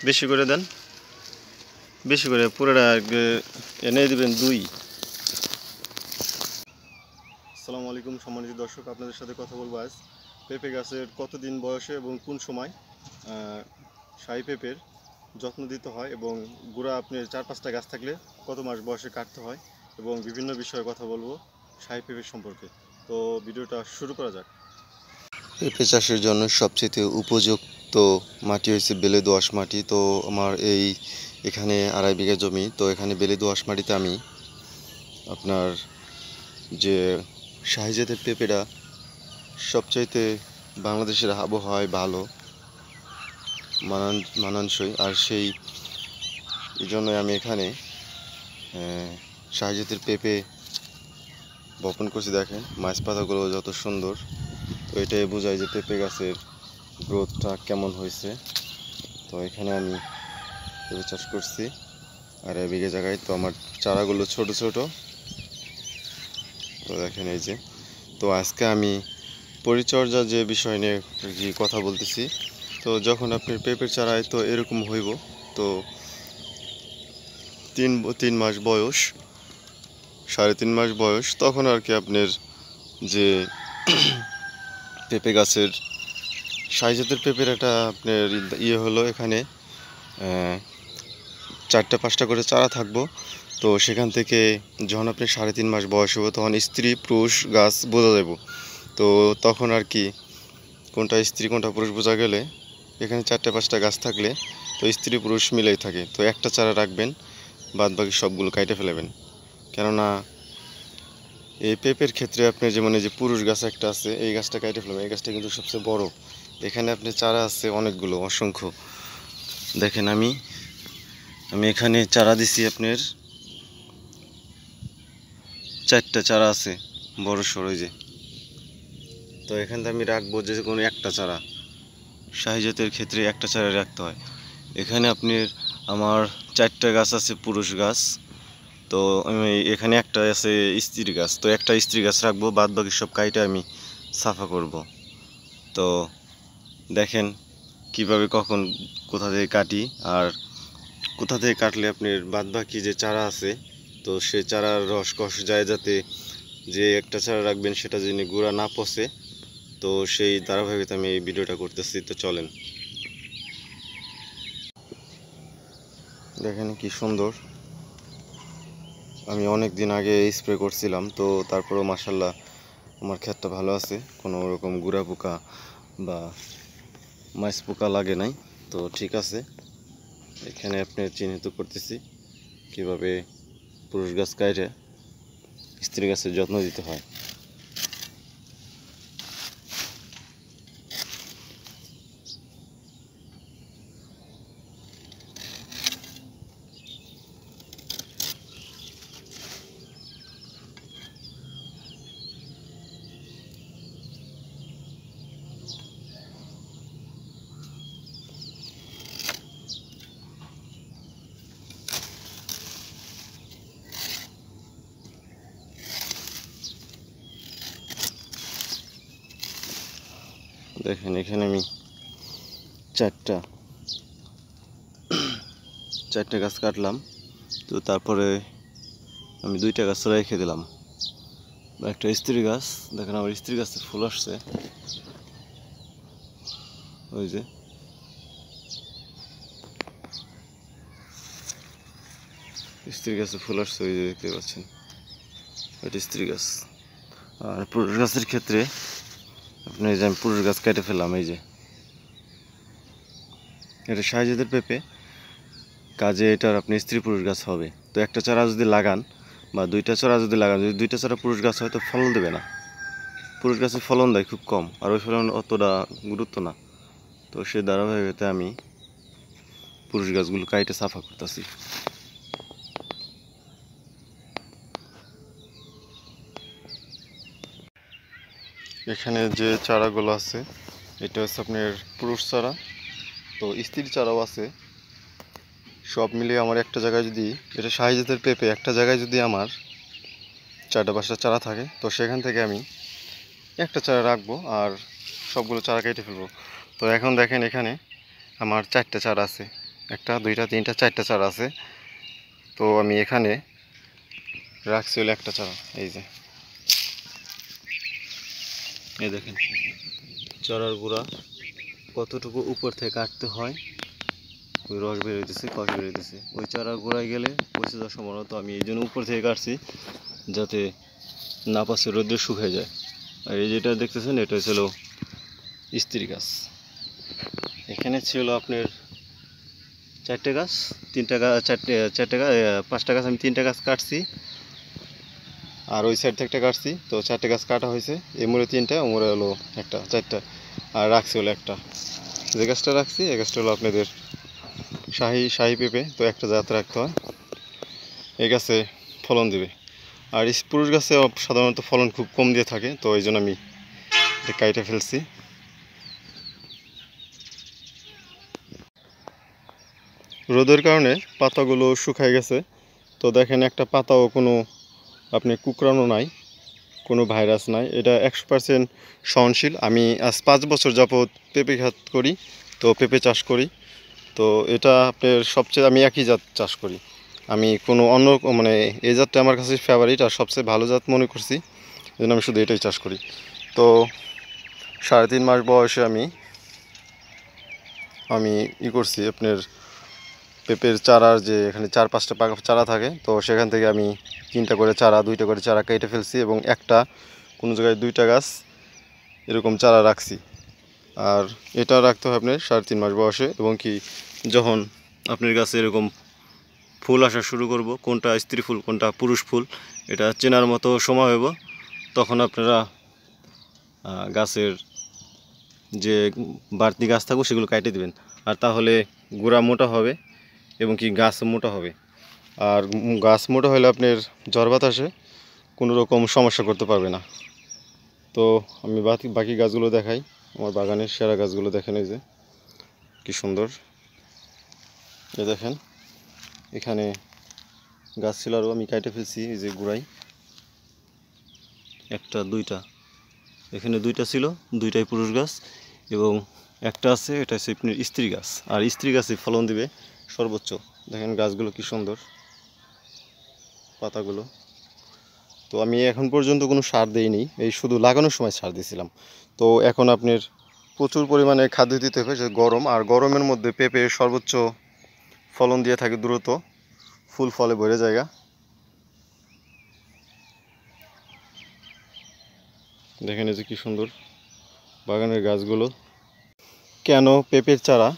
বেশি করে দেন, বেশি করে পুরোটা এনে দিবেন 2। আসসালামু আলাইকুম সম্মানিত দর্শক, আপনাদের সাথে কথা বলবো আজ পেঁপে গাছের কতদিন বয়সে এবং কোন সময় শাহী পেঁপের যত্ন দিতে হয় এবং গুঁড়া আপনার 4-5টা গাছ থাকলে কত মাস বয়সে কাটতে হয় এবং বিভিন্ন বিষয়ে কথা বলবো শাহী পেঁপের সম্পর্কে। তো ভিডিওটা শুরু করা যাক। পেঁপে চাষের জন্য সবচেয়ে উপযুক্ত মাটি হচ্ছে বেলে দোআঁশ মাটি। তো আমার এখানে 2.5 বিঘা জমি। তো এখানে বেলে দোআঁশ মাটিতে আমি আপনার যে শাহী জাতের পেঁপেটা সবচাইতে বাংলাদেশের আবহাওয়ায় ভালো মানানসই, আর সেই জন্যই আমি এখানে শাহী জাতের পেঁপে বপন করছি। দেখেন মাছ পাতাগুলো যত সুন্দর, তো এটাই বোঝায় যে পেঁপে গাছের গ্রোথটা কেমন হয়েছে। তো এখানে আমি পেঁপে চাষ করছি 2.5 বিঘা জায়গায়। তো আমার চারাগুলো ছোট ছোট, তো দেখেন এই যে। তো আজকে আমি পরিচর্যা যে বিষয় নিয়ে কথা বলতেছি। তো যখন আপনার পেঁপের চারায় তো এরকম হইব, তো 3 মাস বয়স, 3.5 মাস বয়স, তখন আর কি আপনার যে পেঁপে গাছের শাহী জাতের পেঁপের একটা আপনার হলো, এখানে 4-5টা করে চারা থাকবো। তো সেখান থেকে যখন আপনি 3.5 মাস বয়স হবে তখন স্ত্রী পুরুষ গাছ বোঝা যাব। তো তখন আর কি কোনটা স্ত্রী কোনটা পুরুষ বোঝা গেলে এখানে 4-5টা গাছ থাকলে তো স্ত্রী পুরুষ মিলেই থাকে। তো একটা চারা রাখবেন, বাদ বাকি সবগুলো কাটে ফেলবেন। কেননা এই পেঁপের ক্ষেত্রে আপনি যেমন এই যে পুরুষ গাছ একটা আছে, এই গাছটা কাটে ফেলবেন। এই গাছটা কিন্তু সবচেয়ে বড়। এখানে আপনি চারা আছে অনেকগুলো, অসংখ্য। দেখেন আমি এখানে চারা দিছি আপনার 4টা চারা আছে বড় সড়ো যে। তো এখানে আমি রাখবো যে কোনো একটা চারা, শাহী জাতের ক্ষেত্রে একটা চারা রাখতে হয়। এখানে আপনার আমার 4টা গাছ আছে পুরুষ গাছ। তো আমি এখানে একটা আছে স্ত্রী গাছ। তো একটা স্ত্রী গাছ রাখবো, বাদ বাকি সব কাইটা আমি সাফা করব। তো দেখেন কিভাবে কখন কোথা থেকে কাটি, আর কোথা থেকে কাটলে আপনার বাদ বাকি যে চারা আছে তো সে চারার রস কষ যায়, যাতে যে একটা চারা রাখবেন সেটা যেন গুঁড়া না পচে। তো সেই ধারাবাহিকতা আমি এই ভিডিওটা করতেছি। তো চলেন দেখেন কি সুন্দর। আমি অনেক দিন আগে স্প্রে করছিলাম, তো তারপরেও মাশাআল্লাহ আমার ক্ষেতটা ভালো আছে, কোনো রকম গুঁড়া পোকা বা মাছ পোকা লাগে নাই। তো ঠিক আছে, এখানে আপনি চিহ্নিত করতেছি কিভাবে পুরুষ গাছ কাটে স্ত্রী গাছের যত্ন দিতে হয়। দেখেন এখানে আমি 4টা গাছ কাটলাম। তো তারপরে আমি 2টা গাছ রেখে দিলাম। একটা স্ত্রী গাছ, দেখেন আমার স্ত্রী গাছে ফুল আসছে, ওই যে। স্ত্রী গাছে ফুল আসছে, ওই যে দেখতে পাচ্ছেন, এটা স্ত্রী গাছ। আর পুরুষ গাছের ক্ষেত্রে আপনি যে আমি পুরুষ গাছ কেটে ফেললাম, এই যে এটা শাহী জাতের পেঁপে, কাজে এটার আপনি স্ত্রী পুরুষ গাছ হবে। তো একটা চারা যদি লাগান বা 2টা চারা যদি লাগান, যদি 2টা চারা পুরুষ গাছ হয় তো ফলন দেবে না। পুরুষ গাছে ফলন দেয় খুব কম, আর ওই ফলন অতটা গুরুত্ব না। তো সেই ধারাবাহিকতায় আমি পুরুষ গাছগুলো কাইটে সাফা করতেছি। এখানে যে চারাগুলো আছে এটা হচ্ছে আপনার পুরুষ চারা, তো স্ত্রী চারাও আছে। সব মিলিয়ে আমার একটা জায়গায় যদি, এটা শাহী জাতের পেঁপে, একটা জায়গায় যদি আমার 4-5টা চারা থাকে তো সেখান থেকে আমি একটা চারা রাখবো আর সবগুলো চারা কেটে ফেলবো। তো এখন দেখেন এখানে আমার 4টা চারা আছে, 1 2 3 4টা চারা আছে। তো আমি এখানে রাখছি হলো 1টা চারা। এই দেখেন চারার গোড়া কতটুকু উপর থেকে কাটতে হয়, ওই রস বেরোইতেছে, কষ বেরোইতেছে, ওই চারার গোড়ায় গেলে পচে যাওয়ার সম্ভাবনা। তো আমি এই জন্য উপর থেকে কাটছি যাতে না পাশে রোদে শুকিয়ে যায়। আর এই যেটা দেখতেছেন এটা হচ্ছিল স্ত্রী গাছ। এখানে ছিল আপনার 4টে গাছ, 3টা গাছ, 4টে গাছ, 5টা গাছ, আমি 3টা গাছ কাটছি আর ওই সাইড থেকে একটা কাটছি। তো 4টে গাছ কাটা হয়েছে, এই মোড়ে 3টা, ও মোড়ে হলো 1টা, 4টা, আর রাখছি হলো 1টা। যে গাছটা রাখছি এই গাছটা হলো আপনাদের শাহী পেঁপে। তো একটা জাত রাখতে হয়, এই গাছে ফলন দিবে। আর পুরুষ গাছে সাধারণত ফলন খুব কম দিয়ে থাকে, তো এই জন্য আমি এটা কাইটে ফেলছি। রোদের কারণে পাতাগুলো শুকায় গেছে। তো দেখেন একটা পাতাও কোনো আপনি কুকরানো নাই, কোনো ভাইরাস নাই, এটা 100% সহনশীল। আমি আজ 5 বছর যাবৎ পেঁপে খাত করি, তো পেঁপে চাষ করি। তো এটা আপনার সবচেয়ে, আমি একই জাত চাষ করি, আমি কোনো অন্য মানে এই জাতটা আমার কাছে ফেভারিট আর সবচেয়ে ভালো জাত মনে করছি, এই জন্য আমি শুধু এটাই চাষ করি। তো 3.5 মাস বয়সে আমি করছি আপনার পেঁপের চারার যে এখানে 4-5টা চারা থাকে, তো সেখান থেকে আমি 3টা করে চারা, 2টা করে চারা কেটে ফেলছি এবং একটা কোনো জায়গায় 2টা গাছ এরকম চারা রাখছি। আর এটা রাখতে হয় আপনার 3.5 মাস বয়সে, এবং কি যখন আপনার গাছে এরকম ফুল আসা শুরু করব, কোনটা স্ত্রী ফুল কোনটা পুরুষ ফুল এটা চেনার মতো সময় হইব, তখন আপনারা গাছের যে বাড়তি গাছ থাকবে সেগুলো কেটে দেবেন। আর তাহলে গোড়া মোটা হবে এবং কি গাছ মোটা হবে। আর গাছ মোটা হলে আপনার ঝড় বাতাসে কোনো রকম সমস্যা করতে পারবে না। তো আমি বাকি গাছগুলো দেখাই, আমার বাগানের সেরা গাছগুলো দেখেন, এই যে কি সুন্দর। এই দেখেন এখানে গাছ ছিল আরও, আমি কেটে ফেলছি। এই যে গোড়ায় 1টা 2টা, এখানে 2টা ছিল, 2টাই পুরুষ গাছ এবং একটা আছে, এটা হচ্ছে আপনার স্ত্রী গাছ। আর স্ত্রী গাছে ফলন দিবে সর্বোচ্চ। দেখেন গাছগুলো কি সুন্দর, পাতাগুলো। তো আমি এখন পর্যন্ত কোনো সার দেইনি, এই শুধু লাগানোর সময় সার দিয়েছিলাম। তো এখন আপনার প্রচুর পরিমাণে খাদ্য দিতে হবে, যে গরম, আর গরমের মধ্যে পেঁপে সর্বোচ্চ ফলন দিয়ে থাকে দ্রুত, ফুল ফলে ভরে জায়গা। দেখেন এই যে কি সুন্দর বাগানের গাছগুলো। কেন পেঁপের চারা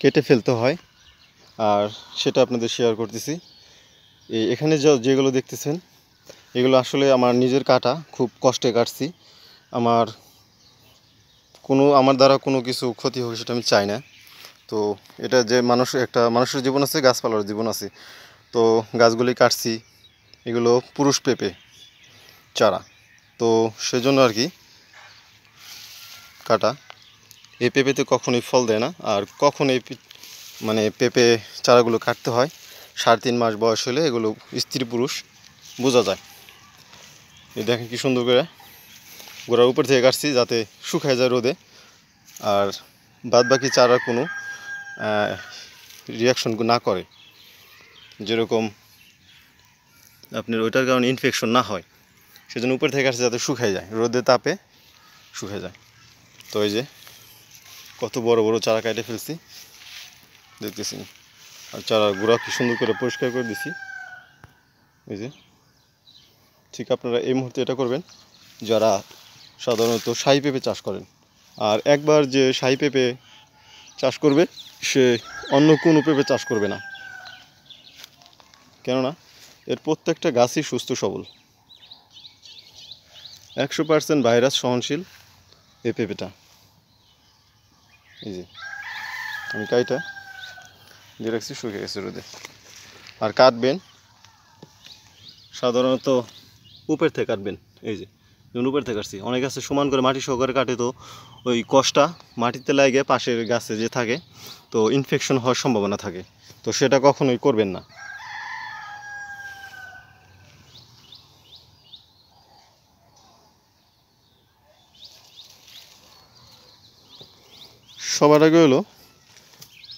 কেটে ফেলতে হয় আর সেটা আপনাদের শেয়ার করতেছি। এখানে যেগুলো দেখতেছেন এগুলো আসলে আমার নিজের কাটা, খুব কষ্টে কাটছি। আমার দ্বারা কোনো কিছু ক্ষতি হোক সেটা আমি চাই না। তো এটা যে একটা মানুষের জীবন আছে, গাছপালার জীবন আছে। তো গাছগুলি কাটছি, এগুলো পুরুষ পেঁপে চারা, তো সেজন্য আর কি কাটা। এই পেঁপেতে কখনোই ফল দেয় না। আর কখন এই পেঁপে চারাগুলো কাটতে হয়, 3.5 মাস বয়স হলে এগুলো স্ত্রী পুরুষ বোঝা যায়। এই দেখেন কি সুন্দর করে গোড়ার উপর থেকে কাটছি যাতে শুকায় যায় রোদে। আর বাদ বাকি চারা কোনো রিয়াকশন না করে, যেরকম আপনার ওইটার কারণে ইনফেকশন না হয়, সেজন্য উপর থেকে কাটছে যাতে শুকায় যায়, রোদে তাপে শুকায় যায়। তো এই যে কত বড় বড় চারা কেটে ফেলছি দেখতেছি, আর চারার গোড়া কি সুন্দর করে পরিষ্কার করে দিছি। এই যে ঠিক আপনারা এই মুহূর্তে এটা করবেন যারা সাধারণত শাহী পেঁপে চাষ করেন। আর একবার যে শাহী পেঁপে চাষ করবে সে অন্য কোনো পেঁপে চাষ করবে না, কেননা এর প্রত্যেকটা গাছই সুস্থ সবল, 100% ভাইরাস সহনশীল এই পেঁপেটা। এই যে আমি কাইটা দিয়ে রাখছি, শুকিয়ে গেছে রোদে। আর কাটবেন সাধারণত উপর থেকে কাটবেন। এই যে যেমন উপর থেকে কাটছি, অনেক গাছে সমান করে মাটি সহকারে কাটে, তো ওই কষটা মাটিতে লাগে পাশের গাছে যে থাকে, তো ইনফেকশন হওয়ার সম্ভাবনা থাকে, তো সেটা কখনোই করবেন না। সবার আগে হলো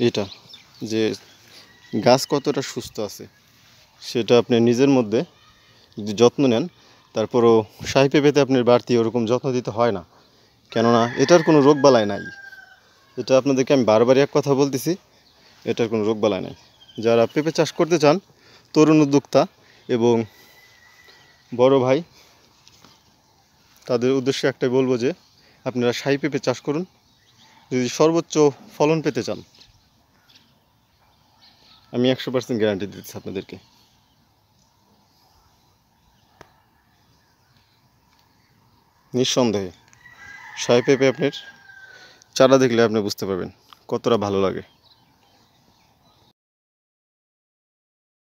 এটা, যে গাছ কতটা সুস্থ আছে সেটা আপনি নিজের মধ্যে যদি যত্ন নেন, তারপরও শাহী পেঁপেতে আপনার বাড়তি ওরকম যত্ন দিতে হয় না, কেননা এটার কোনো রোগবালাই নাই। এটা আপনাদেরকে আমি বারবারই এক কথা বলতেছি, এটার কোনো রোগবালাই নাই। যারা পেঁপে চাষ করতে চান, তরুণ উদ্যোক্তা এবং বড় ভাই, তাদের উদ্দেশ্যে একটাই বলবো যে আপনারা শাহী পেঁপে চাষ করুন যদি সর্বোচ্চ ফলন পেতে চান। আমি 100% গ্যারান্টি দিচ্ছি আপনাদেরকে। নিঃসন্দেহে শাহী পেঁপে আপনার চারা দেখলে আপনি বুঝতে পারবেন কতটা ভালো লাগে।